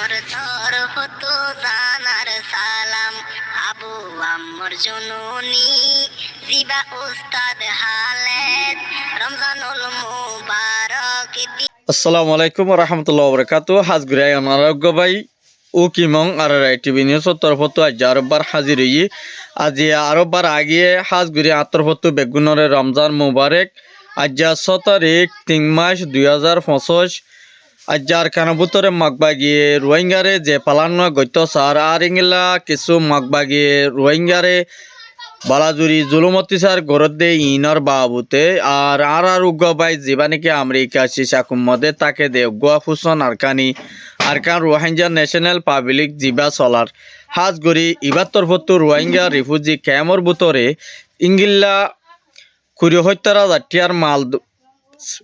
মোর তরফ তো জানার সালাম, আবু আম্মর জননী জিবা উস্তাদ হালেদ, রমজানুল মুবারক। আসসালামু আলাইকুম রহমতুল্লাহ বরকাত। হাজগুড়াই আনারোগ্য ভাই ও কিমং আর টিভি নিউজের তরফত আজ আরববার হাজির হই। আজি আরববার আগে হাজগুড়ি আতরফত বেগুনরে রমজান মুবারক। আজ 6 তারিখ 3 মাস 2025। আজ আর কানবুতরে মগবাগিয়ে রোহিঙ্গারে যে পালানো গত্য সার আর ইংলা কিছু মগবাগিয়ে রোহিঙ্গারে বালাজুরি জুলুমতি সার গরত দে ইনর বাবুতে আর উগ্র বাই যিবা নাকি আমেরিকা শিশাকুম মদে তাকে দে গোয়া ফুসন আরকান রোহিঙ্গা ন্যাশনাল পাবলিক জিবা চলার হাজগরি ইবার তরফতো রোহিঙ্গা রিফিউজি ক্যাম্পর ভিতরে ইংগিল্লা ৭০,০০০ মাল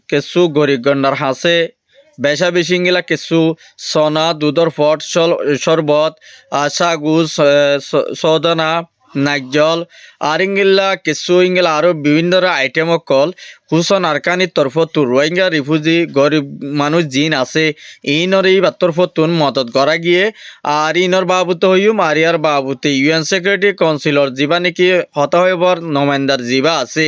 কিছু গরিব গন্ডার হাসে বেশা বেশি ইংলা কিছু সোনা দুধর ফট শরবত সাগু সদনা নাইজল আর ইংলা কিছু ইংলা আরও বিভিন্ন আইটেম কল হুসন আরকানির তরফতো রোহিঙ্গা রিফিউজি গরিব মানুষ জিন আছে ইনর এই তরফতুন মদত করা গিয়ে আর ইনর বাবুতে হইম আর ইয়ার বাবুতে ইউএন সিকিউরিটি কাউন্সিলর যিবা নাকি হতাহবর নমাইন্দার যিবা আছে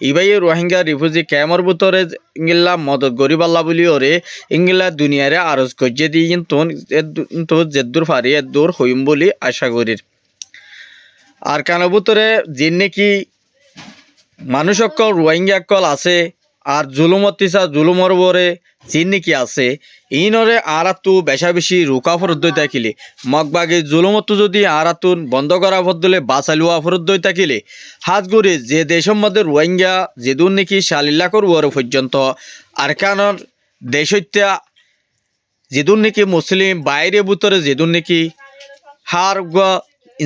ইবাই রোহিঙ্গা রিফিউজি ক্যাম্পর ভিতরে ইংলা মদত গরিব আল্লাহ বলি ওরে ইংলা দুনিয়ারে আরজ গজ্জে দিয়ে কিন্তু যেদূর ফারি এদূর হইম বলি আশা করির। আর কানবুতরে যে নাকি মানুষ অকল রোহিঙ্গা অকল আছে আর জুলুমতিসা জুলুমর বরে যে নাকি আছে ইনরে আরাতু বেশা বেশি রুকা ফরত দই থাকিলে মগবাগে জুলুমতো যদি আরাতুন বন্ধ করা ফদলে বাঁচালুয়া ফরত দই থাকিলে হাত গড়ে যে দেশের মধ্যে রোহিঙ্গা যেদুন নাকি শালিল্লা করবর পর্যন্ত আর কানর দেশত্যা যেদুন নাকি মুসলিম বাইরে ভিতরে যেদুন নাকি হার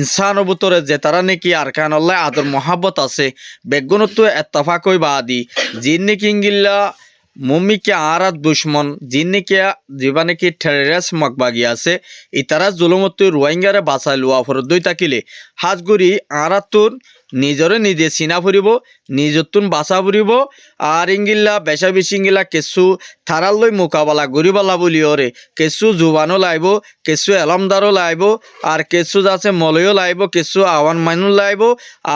ইনসানের ভিতরে যে তারা নাকি আরকান আল্লাহ আদর মহাব্বত আছে বেগুনতো এত্তফাকই বাদি জিন নাকি ইংগিল্লা মম্মিকে আরাত দুশ্মন জিন নাকি যিবা নাকি টেররিস্ট মগবাগি আছে ইতারা জুলুমতো রোহিঙ্গারে বাঁচাই লোৱা ফরত দই থাকিলে হাজগুড়ি আরাতুন নিজরে নিজে চিনা ফুরিব নিজতুন বাঁচা ফুরিব আর ইংগিল্লা বেশা বেশি ইংগিলা কেঁচু থারালৈ মোকাবেলা গরিবালা বলি ওরে কেঁচু জুবানো লাইব কেঁচু এলমদারও লাইব আর কেঁচু যাচ্ছে মলয়ও লাইব কেঁচু আওয়ান মাইনও লাইব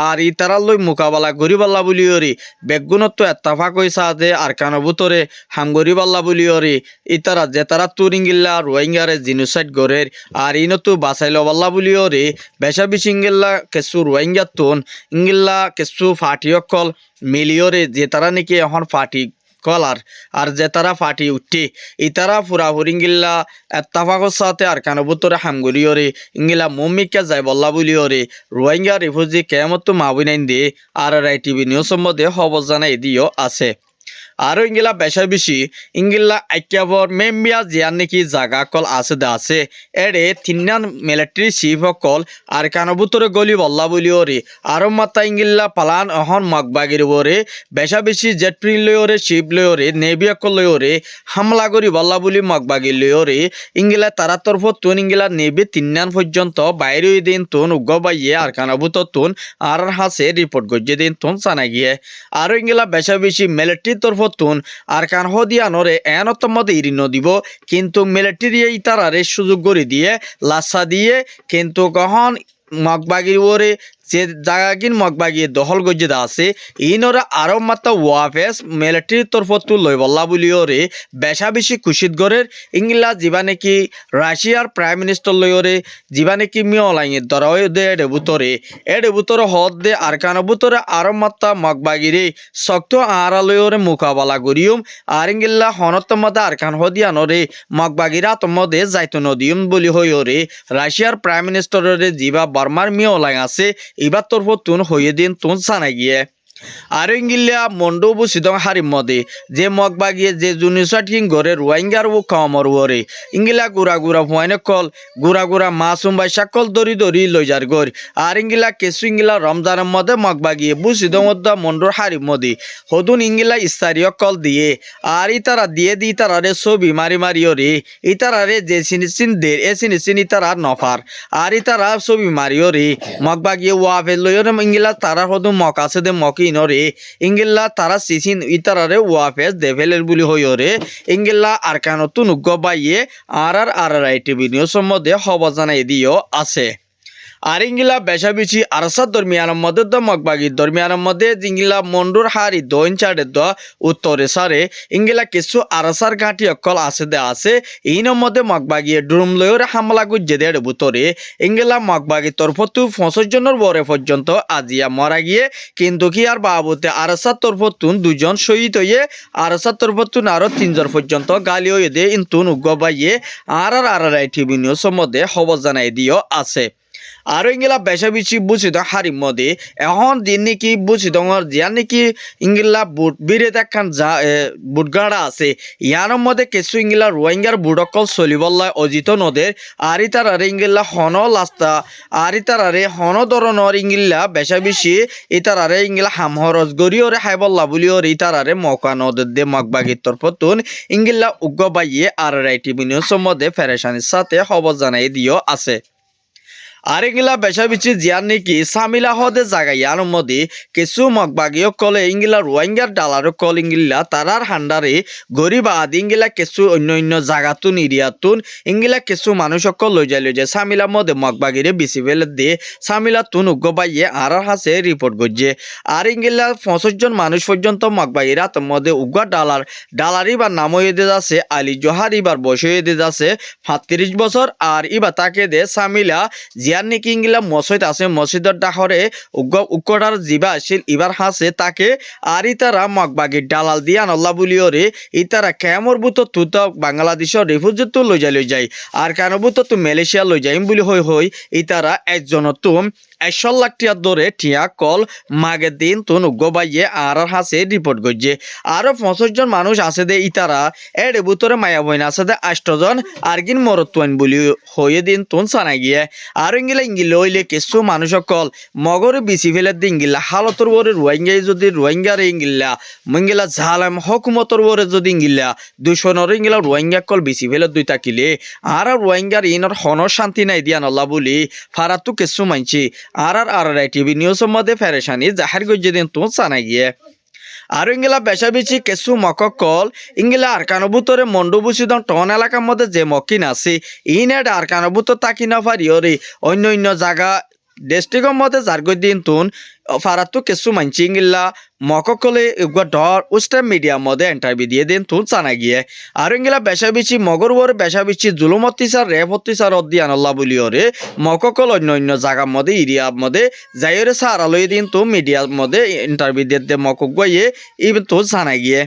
আর ই তারালৈ মোকাবেলা গরিবাল্লা বলি ওরে বেগুনতো এত্তাফাক হয়েছে দে আর কানবুতরে হাম গরিবাল্লা বলি ওরে ইতারা যে তারা তুর ইংগিল্লা রোহিঙ্গারে জিনোসাইড গড়ের আর ইনতো বাঁচাই লবাল্লা বলি ওরে বেশা বেশি ইংগিল্লা কেঁচু রোহিঙ্গা তুন ইংগিল্লা কিছু ফাটি অকল মিলিয়রে যে তারা নাকি এখন ফাটি কলার আর যে তারা ফাটি উঠে ইতারা ফুরাফুরি ইংগিল্লা এত্তাফাকর সাথে আর কানবুতরে হামগুলিয়রে ইংগিলা মম্মিকা যাই বল্লা বলিয়রে রোহিঙ্গা রিফিউজি কেমতো মাবিনাইন দিয়ে আর টিভি নিউজ মধ্যে খবর জানাই দিও আছে। আরও ইংগিলা বেশা বেশি ইংগিল্লা আইক্যাবর মেম্বিয়া জিয়ার নাকি জাগা কল আছে দে আছে এড়ে তিনান মিলিটারি চিফ কল আর কানবুতরে গলি বল্লা বলি ওরে আরো মাতা ইংগিল্লা পালান অহন মগবাগির ওরে বেশা বেশি জেট প্রিন লই ওরে শিপ লই ওরে নেভি কল লই ওরে হামলা করি বল্লা বলি মগবাগির লই ওরে ইংগিলা তারা তরফ তুন ইংগিলা নেভি তিনান পর্যন্ত বাইরে দিন তুন উগ্র বাইয়ে আর কানবুতর তুন আর হাসে রিপোর্ট গজ্জে দিন তুন জানা গিয়ে আরো ইংগিলা বেশা বেশি মিলিটারি তরফ তুন আর কান হদিয়ানরে এনতম মধ্যে ইরিন দিব কিন্তু মিলিটারি ইতারারে সুযোগ করে দিয়ে লাসা দিয়ে কিন্তু কখন মগবাগির ওরে যে জায়গাগিন মগবাগি দখল গজ্জে আছে ইনরে আরো মাত্র ওয়াফেস মিলিটারির তরফতো লই বল্লা বলি ওরে বেশা বেশি খুশিত গড়ের ইংলা যিবা নাকি রাশিয়ার প্রাইম মিনিস্টার লই ওরে যিবা নাকি মিয়লাইয়ের দ্বারা দে এডে বুতরে হদ দে আর কানো বুতরে আরো মাত্র মগবাগিরে শক্ত আড়া লই ওরে মোকাবেলা করিম আর ইংলা হনত মধ্যে আর কান হদিয়ানরে মগবাগিরা তোমাদের যাইতো নদিম বলি হই ওরে রাশিয়ার প্রাইম মিনিস্টারের যিবা বার্মার মিয়লাই আছে এবার তরফ তুন হয়ে দিন তুন জানা গিয়ে আর ইংগিল্লা মন্ডবু সিদং হারিম মদে যে মগবাগিয়ে যে জুনিসাট কিং গরে রোহিঙ্গার ও কমর ওরে ইংগিলা গুড়া হুয়াইন কল গুড়া মাসুম বাই সাকল দরি লই যার গর আর ইংগিলা কেসু ইংগিলা রমজানের মধ্যে মগবাগিয়ে বুসিদং মধ্যে মন্ডর হারিম মদে হদুন ইংগিলা ইস্তারিয় কল দিয়ে আর ইতারা দিয়ে দি ইতারারে ছবি মারি ওরে ইতারারে যে সিনিসিন দের এ সিনিসিন ইতারা নফার আর ইতারা ছবি মারি ওরে মগবাগিয়ে ওয়াফে লই ওরে ইংগিলা তারা হদু মক আছে দে মকি ইনরে ইংগিল্লা তারা সিসিন ইতারারে ওয়াফেস দেভেলের বুলি হইরে ইংগিল্লা আরকানতুন উগ্গ বাইয়ে আর আইটিভি নিউজ সম্বন্ধে খবর জানাই দিও আছে আর ইংগিলা বেশাবিচি আরসার দরমিয়ানের মধ্যে দ মগবাগির দরমিয়ানের মধ্যে জিঙ্গিলা মন্ডুর হারি দইন চাড়ে দ উত্তরে সারে ইংগিলা কিছু আরসার ঘাঁটি অকল আছে দে আছে ইনের মধ্যে মগবাগিয়ে ড্রুম লয়রে হামলা গুজে দেড় বুতরে ইংগিলা মগবাগির তরফতু 65 জনের বরে পর্যন্ত আজিয়া মরা গিয়ে কিন্তু কি আর বাবুতে আরসার তরফতুন 2 জন শহীদ হয়ে আরসার তরফতুন আরো 3 জন পর্যন্ত গালি হয়ে দে ইন্তুন উগ্র বাইয়ে আর আইটিভি নিউজ সম্বন্ধে খবর জানাই দিও আছে আর ইংলা বেশাবিচি বুঝিত হারিম মধ্যে এখন দিন নাকি বুঝিত জিয়া নাকি ইংলা বুট বিরে দেখান যা বুটগাড়া আছে ইয়ার মধ্যে কিছু ইংলা রোহিঙ্গার বুটকল চলিবল্লা অজিত নদের আর ইতারারে ইংলা হন লাস্তা আর ইতারারে হন ধরনের ইংলা বেশাবিচি ইতারারে ইংলা হামহরজ গরিয়রে হাইবল্লা বুলিওর ইতারারে মৌকা নদের দে মগবাগির তরফতুন ইংলা উগ্র বাইয়ে আর আইটিভি নিউজ মধ্যে ফেরেশানির সাথে খবর জানাই দিও আছে আর এগুলা বেশাবিচি জিয়ার নাকি সামিলা হদে জায়গায় ইয়ার মধ্যে কিছু মগবাগীয় কলে ইংলা রোহিঙ্গার ডালার কল ইংলা তারার হান্ডারে গরিব আদি ইংলা কিছু অন্য জায়গাতুন এরিয়াতুন ইংলা কিছু মানুষ সকল লই যায় সামিলার মধ্যে মগবাগিরে বেশি ফেলে দিয়ে সামিলা তুন উগ্র বাইয়ে আর হাসে রিপোর্ট করছে আর ইংলা 65 জন মানুষ পর্যন্ত মগবাগির হাতের মধ্যে উগ্র ডালার ইবার নাম হয়ে দিয়ে যাচ্ছে আলী জোহার ইবার বয়স হয়ে দিয়ে যাচ্ছে 35 বছর আর ইবার তাকে দে সামিলা জিয়ার নাকি ইংলা মসজিদ আছে মসজিদের ডাহরে উগ্রটার জিবা আসিল ইবার হাসে তাকে আর ইতারা মগবাগির দালাল দিয়া নল্লা বুলিওরে ইতারা কেমর বুত তুত বাংলাদেশের রিফিউজি তো লই যায় আর কেন বুত তো মালয়েশিয়া লই যাইম বুলি হই ইতারা একজন তুম 100 লাখ টিয়া দরে টিয়া কল মাগে দিন তুন উগ্র বাইয়ে আর হাসে রিপোর্ট করছে আরো 65 জন মানুষ আছে দে ইতারা এর বুতরে মায়া বইন আছে দে 8 জন আরগিন মরতুন বুলি হয়ে দিন তুন সানা গিয়ে আর ইংলা হইলে কিছু মানুষ কল মগরে বিসি ফেলে দিঙ্গিলা হালতর বরে রোহিঙ্গাই যদি রোহিঙ্গার ইংলা ঝালাম হকুমতর বরে যদি ইংলা দুশনের ইংলা রোহিঙ্গা কল বিসি ফেলে দুই তাকিলে আর রোহিঙ্গার ইনর হন শান্তি নাই দিয়া নল্লা বলি ফারাতু কিছু মানছি আর আইটিভি নিউজের মধ্যে ফেরেশানি জাহির করছে দিন তো জানা গিয়ে আর ইংলা বেশাবেশি কিছু মকল ইংলা আরকানবুতরে মন্ডবুসিদ টন এলাকার মধ্যে যে মকিন আছে ইনেট আরকানবুত তাকি না পারিওরে অন্য জায়গা ডিস্ট্রিক্টের মধ্যে জারগৈ দিন তুন ফারাতু কিছু মানছি ইংলা মকলে ডর উস্টার মিডিয়ার মধ্যে ইন্টারভিউ দিয়ে দিন তুন জানা গিয়ে আর ইংলা বেশাবেশি মগর ওর বেশাবেশি জুলুম অত্যাচার রেপ অত্যাচার অধ্যায়ন আল্লাহ বলিওরে মকল অন্য জায়গার মধ্যে এরিয়ার মধ্যে যাইরে সারালই দিন তো মিডিয়ার মধ্যে ইন্টারভিউ দিয়ে মকক গিয়ে ইভেন তো জানা গিয়ে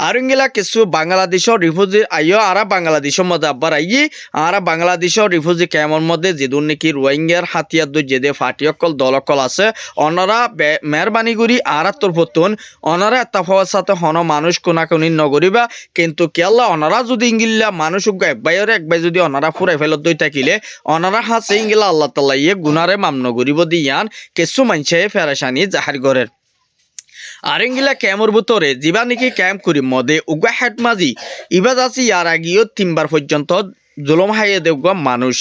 আর ইংলা কিছু বাংলাদেশের রিফিউজি আইও আর বাংলাদেশের মধ্যে আবার আইয়ে আর বাংলাদেশের রিফিউজি ক্যাম্পের মধ্যে যেদুন নাকি রোহিঙ্গার হাতিয়ার যেদে ফাটিয়কল দলকল আছে অনারা মেহরবানি করি আর তরফতুন অনারা এত্তাফাওয়ার সাথে হন মানুষ কোনাকুনি নগরিবা কিন্তু কেল্লা অনারা যদি ইংলিলা মানুষ একবাই যদি অনারা ফুরাই ফেলত দই থাকিলে অনারা হাসে ইংলা আল্লাহ তাল্লা ইয়ে গুনারে মামন করিব দিয়ান কিছু মানুষে ফেরেশানি জাহার করেন আর ইংলা ক্যাম্পর ভিতরে যিবা নাকি ক্যাম্প করি মধ্যে উগা হেড মাঝি ইবাজ আছে ইয়ার আগেও 3 বার পর্যন্ত জুলুম হাইয়ে দেওয়া মানুষ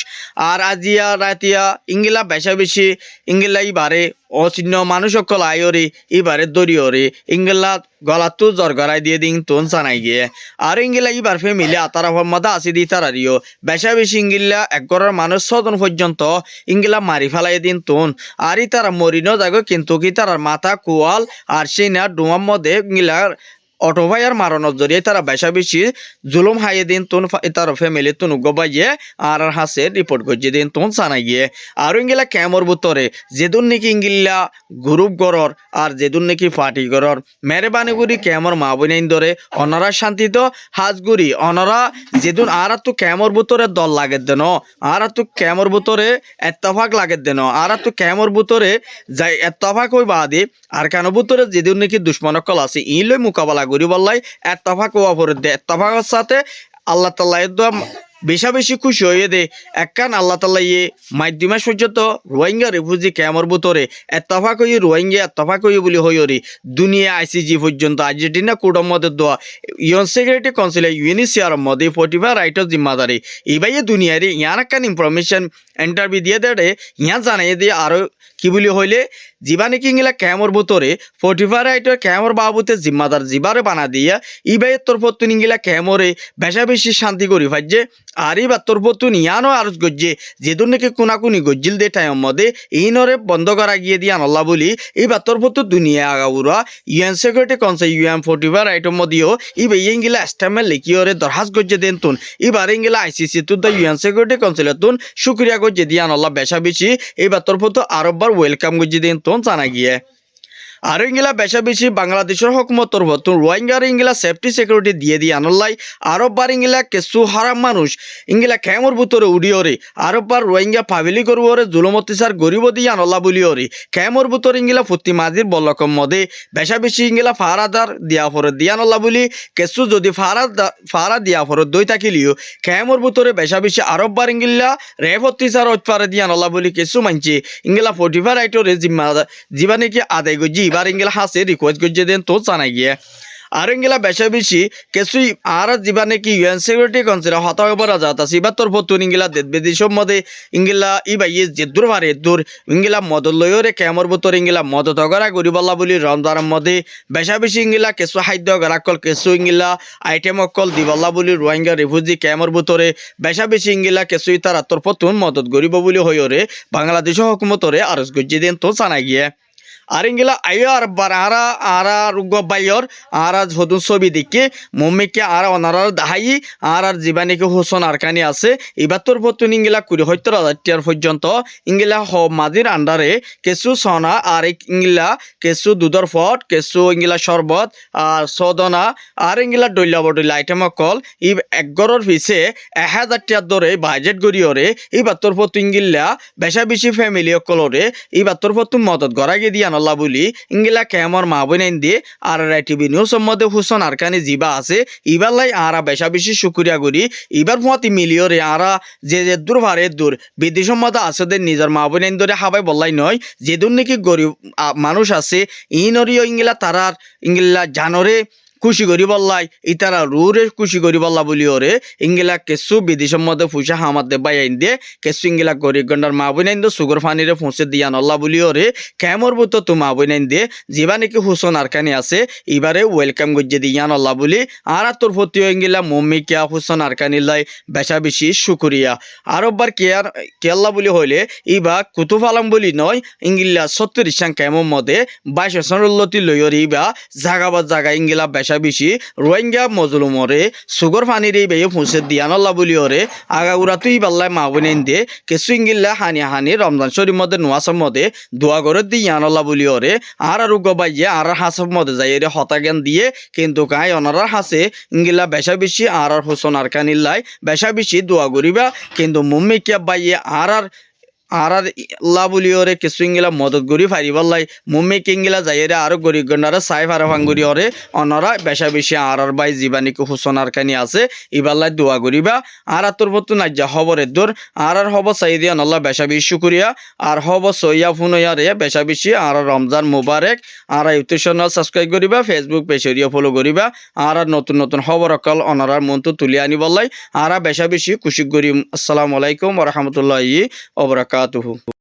আর আজিয়া রাতিয়া ইংলা বেশাবেশি ইংলা ইবারে অচিহ্ন মানুষ সকল আয়রে ইবারে দরিয়রে ইংলা গলাতো জরগরাই দিয়ে দিন তোন জানাই গিয়ে আর ইংলা ইবার ফ্যামিলি আতারা মধ্যে আসি দি তারারিও বেশাবেশি ইংলা এক ঘরের মানুষ 6 জন পর্যন্ত ইংলা মারি ফেলাই দিন তোন আর তারা মরিনো যাগো কিন্তু কি তারার মাথা কুয়াল আর সেই না ডুমার মধ্যে ইংলার অটোভাইয়ার মারানোর জরিয়ে তারা বেশাবেশি জুলুম হাইয়ে দিন তুন তার ফ্যামিলি তুন গবাইয়ে আর হাসে রিপোর্ট করছে দিন তুন জানাই গিয়ে আর ইংলা ক্যামর ভিতরে যেদুন নাকি ইংলা গ্রুপ গরর আর যেদুন নাকি পার্টি গরর মেহরবানি করি ক্যামর মা বোনাইন ধরে অনারা শান্তিত হাজগুড়ি অনারা যেদুন আর তো ক্যামর ভিতরে দল লাগে দেন আর তো ক্যামর ভিতরে এত্তফাক লাগে দেন আর তো ক্যামর ভিতরে যাই এত্তফাক হই বাদে আর কেন ভিতরে যেদুন নাকি দুশ্মনকল আছে ই লই মোকাবেলা করি বললাই এত্তফাক হওয়া পরে দে এত্তফাকের সাথে আল্লাহ তাআলা একদম বেশি খুশি হয়ে দে একখান আল্লাহ তাআলা ইয়ে মাধ্যমে পর্যন্ত রোহিঙ্গা রিফিউজি ক্যাম্পের ভিতরে এত্তফাক হয়ে রোহিঙ্গা এত্তফাক হয়ে বলি হইরি দুনিয়া আইসিজি পর্যন্ত আর্জেন্টিনা কোর্টের মধ্যে দেওয়া ইউএন সিকিউরিটি কাউন্সিল ইউএনএসসিআর মধ্যে 45 রাইটের জিম্মাদারি এইবাই দুনিয়ারে ইয়ার একখান ইনফরমেশন ইন্টারভিউ দিয়ে দেড়ে ইয়া জানাই দিয়ে আরো কি বলি হইলে জীবানে কি ইংলা ক্যামর বুতরে 45 রাইটর ক্যামর বাবুতে জিম্মাদার জিবারে বানা দিয়া ইবাই তরফতুন ইংলা ক্যামরে বেশা বেশি শান্তি করি ফাইজে আর ইবা তরফতুন ইয়ানো আরজ গজ্জে যেদুন নাকি কোনাকুনি গজ্জিল দে টাইম মধ্যে ইনরে বন্ধ করা গিয়ে দিয়া আল্লাহ বলি ইবা তরফতু দুনিয়া আগাউরা ইউএন সিকিউরিটি কাউন্সিল ইউএন 45 রাইটর মধ্যেও ইবা ইংলা এস্টামেল লিখিওরে দরহাস গজ্জে দেন তুন ইবার ইংলা আইসিসি তু দা ইউএন সিকিউরিটি কাউন্সিল তুন শুকরিয়া গজ্জে দিয়া আল্লাহ বেশা বেশি ইবা তরফতু আরববার ওয়েলকাম গজ্জে দেন তুন জানা গিয়ে আর ইংলা বেশা বেশি বাংলাদেশের হকুমতর ভতুন রোহিঙ্গার ইংলা সেফটি সিকিউরিটি দিয়ে আনলাই আরববার ইংলা কেসু হারাম মানুষ ইংলা খেমর ভিতরে উড়িওরে আরববার রোহিঙ্গা পাবিলি করবরে জুলমতিসার গরিব দিয়ে আনলা বলিওরে খেমর ভিতরে ইংলা ফুটি মাজির বলকম মদে বেশা বেশি ইংলা ফারাদার দিয়া ফরত দিয়া আনলা বলি কেসু যদি ফারা দিয়া ফরত দই থাকিলিও খেমর ভিতরে বেশা বেশি আরববার ইংলা রেফতিসার অতফারে দিয়া আনলা বলি কেসু মানছে ইংলা 45 রাইটরে জীবানে কি আদায় গজি এবার ইংলা হাসে রিকোয়েস্ট করছে দেন তো জানাই গিয়ে আর ইংলা বেশা বেশি কিছুই আর জীবানে কি ইউএন সিকিউরিটি কাউন্সিল হতা বরা যাত আছে এবার তোর ফতুন ইংলা দেশবিদেশের মধ্যে ইংলা ইবাই যে দূর ভারে দূর ইংলা মদত লয়রে ক্যামর ভিতর ইংলা মদত গড়া গরিবাল্লা বলি রমজানের মধ্যে বেশা বেশি ইংলা কিছু খাদ্য গড়াকল কিছু ইংলা আইটেম অকল দিবাল্লা বলি রোহিঙ্গা রিফিউজি ক্যামর ভিতরে বেশা বেশি ইংলা কিছুই তার তোর ফতুন মদত গরিব বলি হইরে বাংলাদেশের হকুমতরে আরজ গজ্জি দেন তো জানা গিয়ে আর ইংলা আইও আর বারা আরা রুগ বাইর আর হদুন ছবি দেখে মম্মিকে আর অনারার দাহাই আর জীবানীকে হোসন আরকানি আছে এবার তোর ফতুন ইংলা 70,000 টিয়ার পর্যন্ত ইংলা মাদির আন্ডারে কেসু সনা আর ইংলা কেসু দুধর ফট কেসু ইংলা শরবত আর সদনা আর ইংলা ডইলা বডইলা আইটেম কল ই একগরর পিছে 1000 টিয়ার দরে বাজেট গড়িওরে এবার তোর ফতু ইংলা বেশা বেশি ফ্যামিলি কলরে এবার তোর ফতু মদত গড়াগে দিয়া আল্লাহ বলি ইংলা কেমর মা বইনাইন দিয়ে আর টিভি নিউজ মধ্যে হুসন আরকানি জিবা আছে ইবার লাই আরা বেশা বেশি শুক্রিয়া করি ইবার মতি মিলিয়রে আরা যে দূর ভারে দূর বিদেশের মধ্যে আছে নিজের মা বইনাইন ধরে হাবাই বললাই নয় যেদুন নাকি গরিব মানুষ আছে ইনরিও ইংলা তারার ইংলা জানরে খুশি করি বললাই ইতারা রুরে খুশি করি বললা বলি ওরে ইংলা কেসু বিদেশের মধ্যে ফুসা হামার দে বাইন দিয়ে কেসু ইংলা গরিব গন্ডার মা বইনাইন দো সুগর ফানিরে ফুঁসে দিয়া নল্লা বলি ওরে কেমর বুতো তো মা বইনাইন দিয়ে যেবা নাকি হুসন আরকানি আছে এবারে ওয়েলকাম গজ্জে দিয়া নল্লা বলি আর তোর ফতিও ইংলা মম্মি কিয়া হুসন আরকানি লাই বেশা বেশি শুকুরিয়া আরববার কেয়াল্লা বলি হইলে ইবা কুতুব আলম বলি নয় ইংলা 70 ইসাং কেমন মধ্যে 22 সনল্লতি লইয়র ইবা জাগাবাদ জাগা ইংলা বেশি রোহিঙ্গা মজলুমরে সুগর ফানির এই বেয়ে ফুঁসে দিয়ানল্লা বলি ওরে আগাউরা তুই পাল্লায় মা বনেন দে কেসু ইংিল্লা হানি রমজান শরীর মধ্যে নোয়াসব মধ্যে দোয়া করে দিয়ানল্লা বলি ওরে আর গবাইয়ে আর হাসব মধ্যে যাই রে হতাজ্ঞান দিয়ে কিন্তু কাই অনারার হাসে ইংিল্লা বেশা বেশি আর হোসন আর কানিল্লাই বেশা বেশি দোয়া করিবা কিন্তু মুম্মি কিয়া বাইয়ে আর লা বলিওরে কিছু ইংলা মদত গরি ফারিবাল্লাই মুম্মি কিংলা যাইরে আর গরিব গন্ডারা সাই ফারা ফাঙ্গুরি ওরে অনরা বেশা বেশি আর বাই জীবানিকে হুসন আর কানি আছে ইবাল্লাই দোয়া করিবা আর তোর বতু নাজ্জা খবরের দূর আর হব সাইদিয়া নল্লা বেশা বেশি শুকরিয়া আর হব সইয়া ফুনইয়া রে বেশা বেশি আর রমজান মুবারক আর ইউটিউব চ্যানেল সাবস্ক্রাইব করিবা ফেসবুক পেজরিয়া ফলো করিবা আর নতুন খবর অকল অনরার মনটো তুলি আনিবল্লাই আর বেশা বেশি খুশি করিম। আসসালামু আলাইকুম ওয়া রাহমাতুল্লাহি ওয়া বারাকাতুহু।